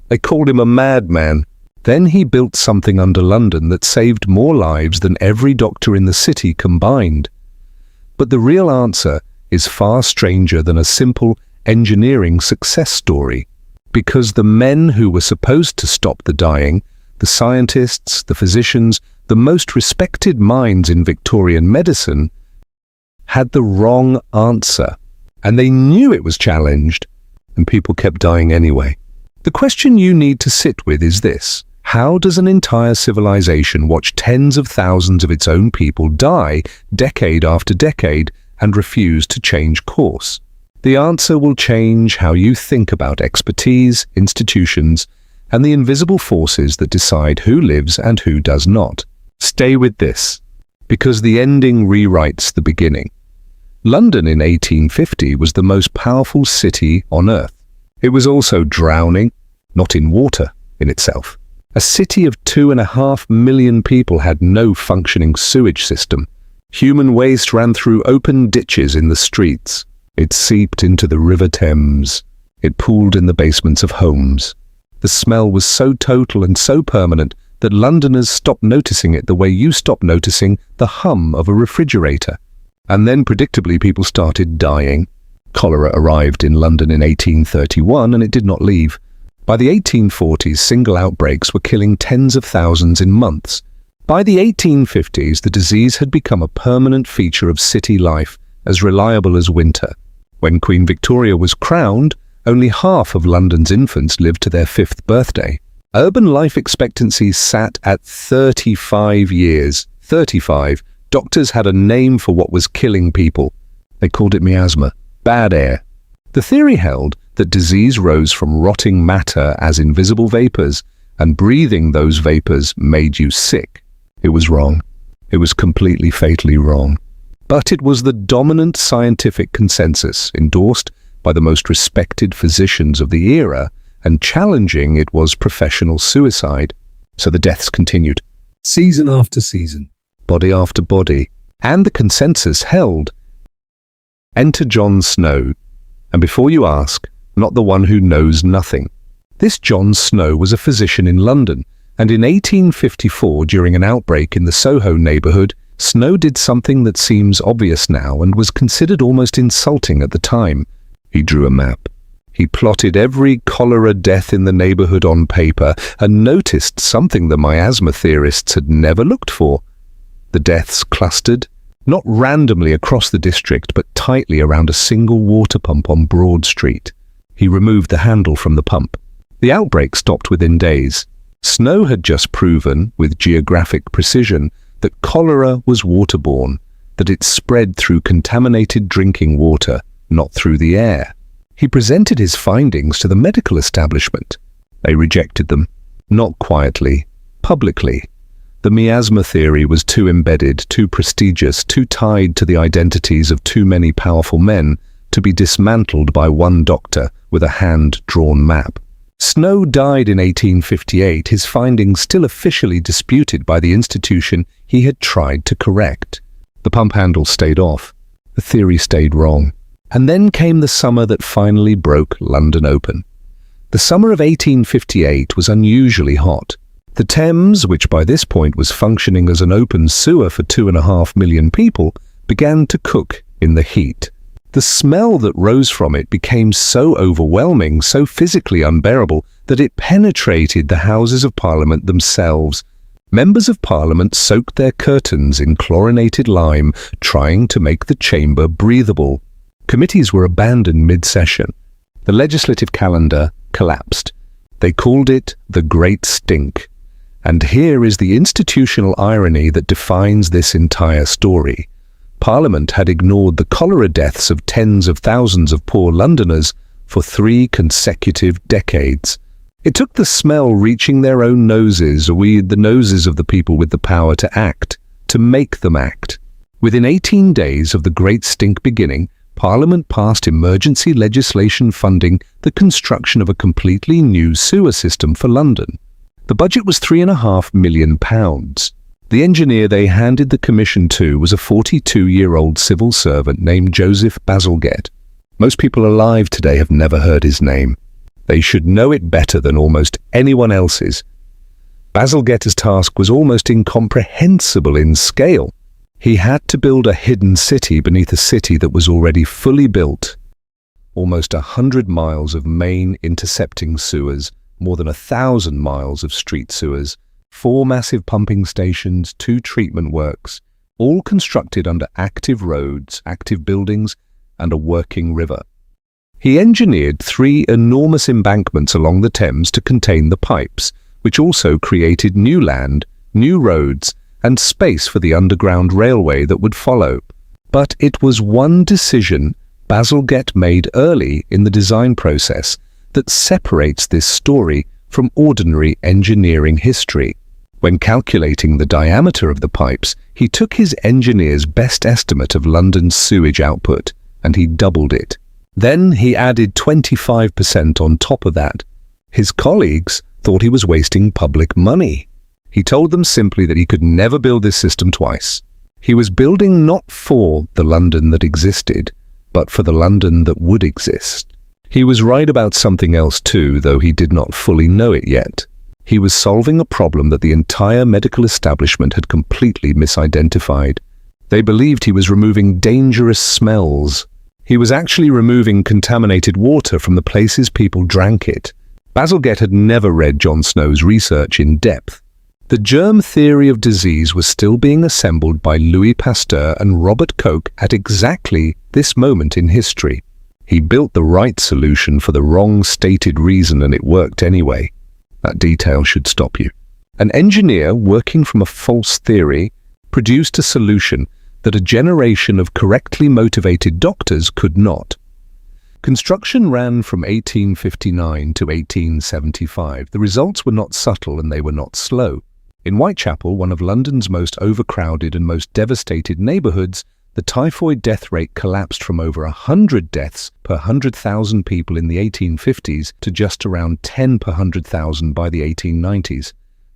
They called him a madman. Then he built something under London that saved more lives than every doctor in the city combined. But the real answer is far stranger than a simple engineering success story, because the men who were supposed to stop the dying, the scientists, the physicians, the most respected minds in Victorian medicine, had the wrong answer. And they knew it was challenged, and people kept dying anyway. The question you need to sit with is this: how does an entire civilization watch tens of thousands of its own people die decade after decade and refuse to change course? The answer will change how you think about expertise, institutions, and the invisible forces that decide who lives and who does not. Stay with this, because the ending rewrites the beginning. London in 1850 was the most powerful city on earth. It was also drowning, not in water in itself. A city of 2.5 million people had no functioning sewage system. Human waste ran through open ditches in the streets. It seeped into the River Thames. It pooled in the basements of homes. The smell was so total and so permanent that Londoners stopped noticing it the way you stop noticing the hum of a refrigerator. And then, predictably, people started dying. Cholera arrived in London in 1831, and it did not leave. By the 1840s, single outbreaks were killing tens of thousands in months. By the 1850s, the disease had become a permanent feature of city life, as reliable as winter. When Queen Victoria was crowned, only half of London's infants lived to their 5th birthday. Urban life expectancy sat at 35 years. 35. Doctors had a name for what was killing people. They called it miasma, bad air. The theory held that disease rose from rotting matter as invisible vapors, and breathing those vapors made you sick. It was wrong. It was completely fatally wrong. But it was the dominant scientific consensus, endorsed by the most respected physicians of the era, and challenging it was professional suicide. So the deaths continued, season after season, body after body, and the consensus held. Enter John Snow, and before you ask, not the one who knows nothing. This John Snow was a physician in London, and in 1854, during an outbreak in the Soho neighbourhood, Snow did something that seems obvious now and was considered almost insulting at the time. He drew a map. He plotted every cholera death in the neighbourhood on paper and noticed something the miasma theorists had never looked for. The deaths clustered, not randomly across the district, but tightly around a single water pump on Broad Street. He removed the handle from the pump. The outbreak stopped within days. Snow had just proven, with geographic precision, that cholera was waterborne, that it spread through contaminated drinking water, not through the air. He presented his findings to the medical establishment. They rejected them, not quietly, publicly. The miasma theory was too embedded, too prestigious, too tied to the identities of too many powerful men to be dismantled by one doctor with a hand-drawn map. Snow died in 1858, his findings still officially disputed by the institution he had tried to correct. The pump handle stayed off. The theory stayed wrong. And then came the summer that finally broke London open. The summer of 1858 was unusually hot. The Thames, which by this point was functioning as an open sewer for 2.5 million people, began to cook in the heat. The smell that rose from it became so overwhelming, so physically unbearable, that it penetrated the Houses of Parliament themselves. Members of Parliament soaked their curtains in chlorinated lime, trying to make the chamber breathable. Committees were abandoned mid-session. The legislative calendar collapsed. They called it the Great Stink. And here is the institutional irony that defines this entire story. Parliament had ignored the cholera deaths of tens of thousands of poor Londoners for 3 consecutive decades. It took the smell reaching their own noses, or the noses of the people with the power to act, to make them act. Within 18 days of the Great Stink beginning, Parliament passed emergency legislation funding the construction of a completely new sewer system for London. The budget was £3.5 million. The engineer they handed the commission to was a 42-year-old civil servant named Joseph Bazalgette. Most people alive today have never heard his name. They should know it better than almost anyone else's. Bazalgette's task was almost incomprehensible in scale. He had to build a hidden city beneath a city that was already fully built. Almost 100 miles of main intercepting sewers, more than 1,000 miles of street sewers, 4 massive pumping stations, 2 treatment works, all constructed under active roads, active buildings, and a working river. He engineered 3 enormous embankments along the Thames to contain the pipes, which also created new land, new roads, and space for the underground railway that would follow. But it was one decision Bazalgette made early in the design process that separates this story from ordinary engineering history. When calculating the diameter of the pipes, he took his engineer's best estimate of London's sewage output, and he doubled it. Then he added 25% on top of that. His colleagues thought he was wasting public money. He told them simply that he could never build this system twice. He was building not for the London that existed, but for the London that would exist. He was right about something else too, though he did not fully know it yet. He was solving a problem that the entire medical establishment had completely misidentified. They believed he was removing dangerous smells. He was actually removing contaminated water from the places people drank it. Bazalgette had never read Jon Snow's research in depth. The germ theory of disease was still being assembled by Louis Pasteur and Robert Koch at exactly this moment in history. He built the right solution for the wrong stated reason, and it worked anyway. That detail should stop you. An engineer working from a false theory produced a solution that a generation of correctly motivated doctors could not. Construction ran from 1859 to 1875. The results were not subtle and they were not slow. In Whitechapel, one of London's most overcrowded and most devastated neighbourhoods, the typhoid death rate collapsed from over 100 deaths per 100,000 people in the 1850s to just around 10 per 100,000 by the 1890s.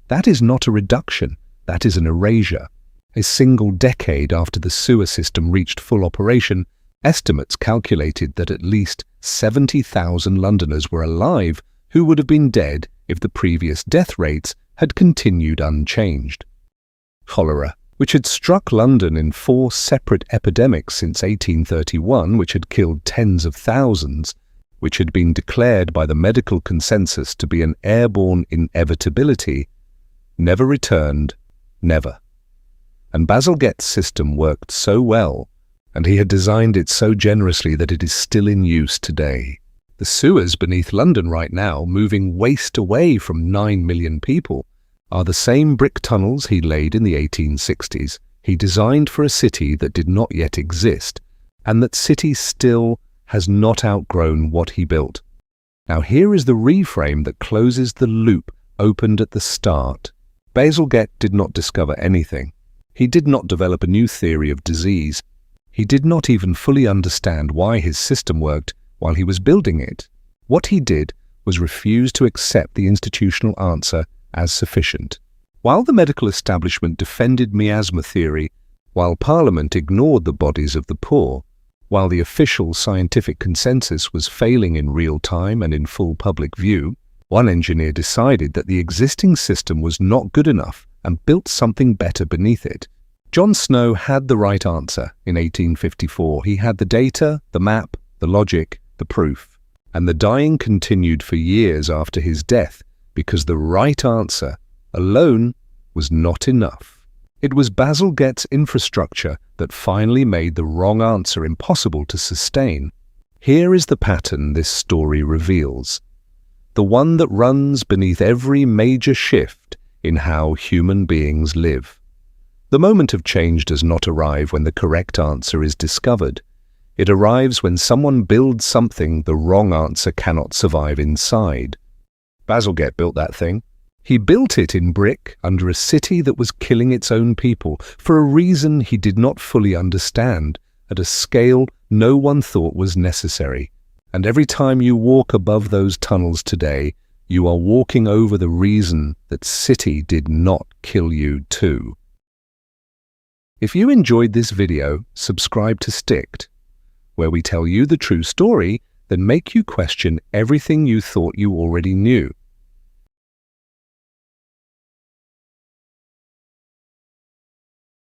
That is not a reduction, that is an erasure. A single decade after the sewer system reached full operation, estimates calculated that at least 70,000 Londoners were alive who would have been dead if the previous death rates had continued unchanged. Cholera, which had struck London in 4 separate epidemics since 1831, which had killed tens of thousands, which had been declared by the medical consensus to be an airborne inevitability, never returned, never. And Bazalgette's system worked so well, and he had designed it so generously that it is still in use today. The sewers beneath London right now, moving waste away from 9 million people, are the same brick tunnels he laid in the 1860s. He designed for a city that did not yet exist, and that city still has not outgrown what he built. Now here is the reframe that closes the loop opened at the start. Bazalgette did not discover anything. He did not develop a new theory of disease. He did not even fully understand why his system worked while he was building it. What he did was refuse to accept the institutional answer as sufficient. While the medical establishment defended Miasma Theory, while Parliament ignored the bodies of the poor, while the official scientific consensus was failing in real time and in full public view, one engineer decided that the existing system was not good enough and built something better beneath it. Jon Snow had the right answer in 1854. He had the data, the map, the logic, the proof. And the dying continued for years after his death because the right answer alone was not enough. It was Bazalgette's infrastructure that finally made the wrong answer impossible to sustain. Here is the pattern this story reveals, the one that runs beneath every major shift in how human beings live. The moment of change does not arrive when the correct answer is discovered. It arrives when someone builds something the wrong answer cannot survive inside. Bazalgette built that thing. He built it in brick under a city that was killing its own people for a reason he did not fully understand, at a scale no one thought was necessary. And every time you walk above those tunnels today, you are walking over the reason that city did not kill you too. If you enjoyed this video, subscribe to Sticked, where we tell you the true story, then make you question everything you thought you already knew.